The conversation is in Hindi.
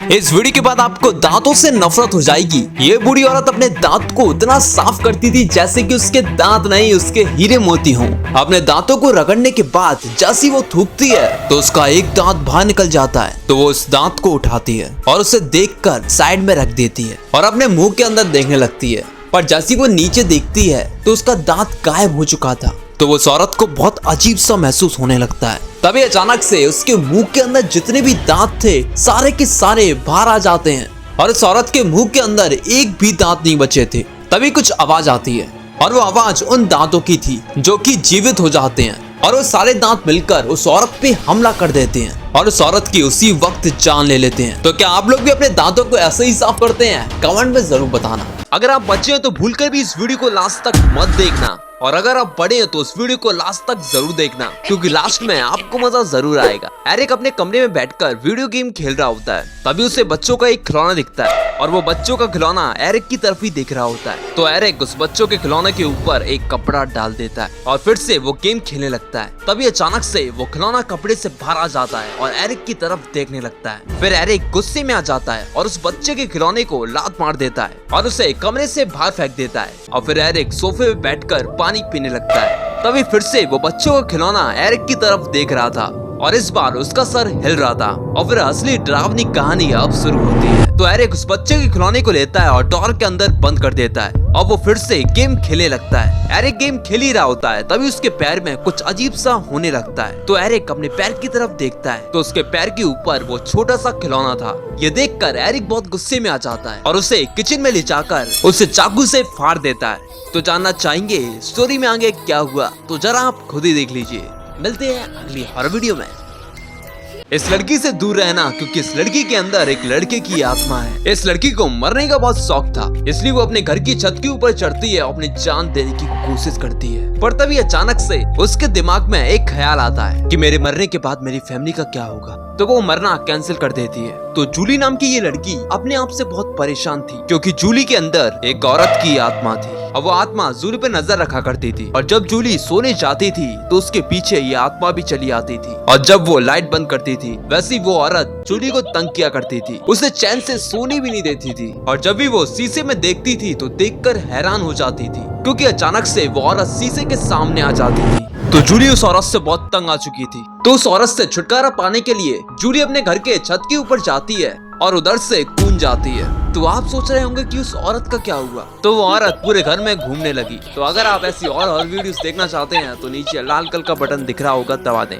इस वीडियो के बाद आपको दांतों से नफरत हो जाएगी। ये बूढ़ी औरत अपने दांत को इतना साफ करती थी जैसे कि उसके दांत नहीं उसके हीरे मोती हों। अपने दांतों को रगड़ने के बाद जैसी वो थूकती है तो उसका एक दांत बाहर निकल जाता है, तो वो उस दांत को उठाती है और उसे देखकर साइड में रख देती है और अपने मुंह के अंदर देखने लगती है। पर जैसी वो नीचे देखती है तो उसका दांत गायब हो चुका था, तो वो उस औरत को बहुत अजीब सा महसूस होने लगता है। तभी अचानक से उसके मुंह के अंदर जितने भी दांत थे सारे के सारे बाहर आ जाते हैं और उस औरत के मुंह के अंदर एक भी दांत नहीं बचे थे। तभी कुछ आवाज आती है और वो आवाज उन दांतों की थी जो कि जीवित हो जाते हैं और वो सारे दांत मिलकर उस औरत पे हमला कर देते हैं और उस औरत की उसी वक्त जान ले लेते हैं। तो क्या आप लोग भी अपने दांतों को ऐसे ही साफ करते हैं? कमेंट में जरूर बताना। अगर आप बच्चे हैं तो भूलकर भी इस वीडियो को लास्ट तक मत देखना, और अगर आप बड़े हैं तो इस वीडियो को लास्ट तक जरूर देखना, क्योंकि लास्ट में आपको मजा जरूर आएगा। एरिक अपने कमरे में बैठकर वीडियो गेम खेल रहा होता है, तभी उसे बच्चों का एक खिलौना दिखता है और वो बच्चों का खिलौना एरिक की तरफ ही देख रहा होता है। तो एरिक उस बच्चों के खिलौने के ऊपर एक कपड़ा डाल देता है और फिर से वो गेम खेलने लगता है। तभी अचानक से वो खिलौना कपड़े से बाहर आ जाता है और एरिक की तरफ देखने लगता है। फिर एरिक गुस्से में आ जाता है और उस बच्चे के खिलौने को लात मार देता है और उसे कमरे से बाहर फेंक देता है। और फिर एरिक सोफे पे बैठकर पानी पीने लगता है। तभी फिर से वो बच्चों का खिलौना एरिक की तरफ देख रहा था और इस बार उसका सर हिल रहा था और फिर असली डरावनी कहानी अब शुरू होती है। तो एरिक उस बच्चे के खिलौने को लेता है और डोर के अंदर बंद कर देता है और वो फिर से गेम खेलने लगता है। एरिक गेम खेल ही रहा होता है, तभी उसके पैर में कुछ अजीब सा होने लगता है। तो एरिक अपने पैर की तरफ देखता है तो उसके पैर के ऊपर वो छोटा सा खिलौना था। ये देखकर एरिक बहुत गुस्से में आ जाता है और उसे किचन में ले जाकर उसे चाकू से फाड़ देता है। तो जानना चाहेंगे स्टोरी में आगे क्या हुआ तो जरा आप खुद ही देख लीजिए। मिलते हैं अगली हर वीडियो में। इस लड़की से दूर रहना, क्योंकि इस लड़की के अंदर एक लड़के की आत्मा है। इस लड़की को मरने का बहुत शौक था, इसलिए वो अपने घर की छत के ऊपर चढ़ती है और अपनी जान देने की कोशिश करती है। पर तभी अचानक से उसके दिमाग में एक ख्याल आता है कि मेरे मरने के बाद मेरी फैमिली का क्या होगा, तो वो मरना कैंसिल कर देती है। तो जूली नाम की ये लड़की अपने आप से बहुत परेशान थी, क्योंकि जूली के अंदर एक औरत की आत्मा थी और वो आत्मा जूली पे नजर रखा करती थी। और जब जूली सोने जाती थी तो उसके पीछे ये आत्मा भी चली आती थी और जब वो लाइट बंद करती थी वैसी वो औरत जूली को तंग किया करती थी, उसे चैन से सोने भी नहीं देती थी। और जब भी वो शीशे में देखती थी तो देखकर हैरान हो जाती थी, क्योंकि अचानक से वो औरत शीशे के सामने आ जाती थी। तो जूली उस औरत से बहुत तंग आ चुकी थी, तो उस औरत से छुटकारा पाने के लिए जूली अपने घर के छत के ऊपर जाती है और उधर से कूद जाती है। तो आप सोच रहे होंगे कि उस औरत का क्या हुआ, तो वो औरत पूरे घर में घूमने लगी। तो अगर आप ऐसी और वीडियोस देखना चाहते हैं तो नीचे लाल कलर का बटन दिख रहा होगा, दबा दें।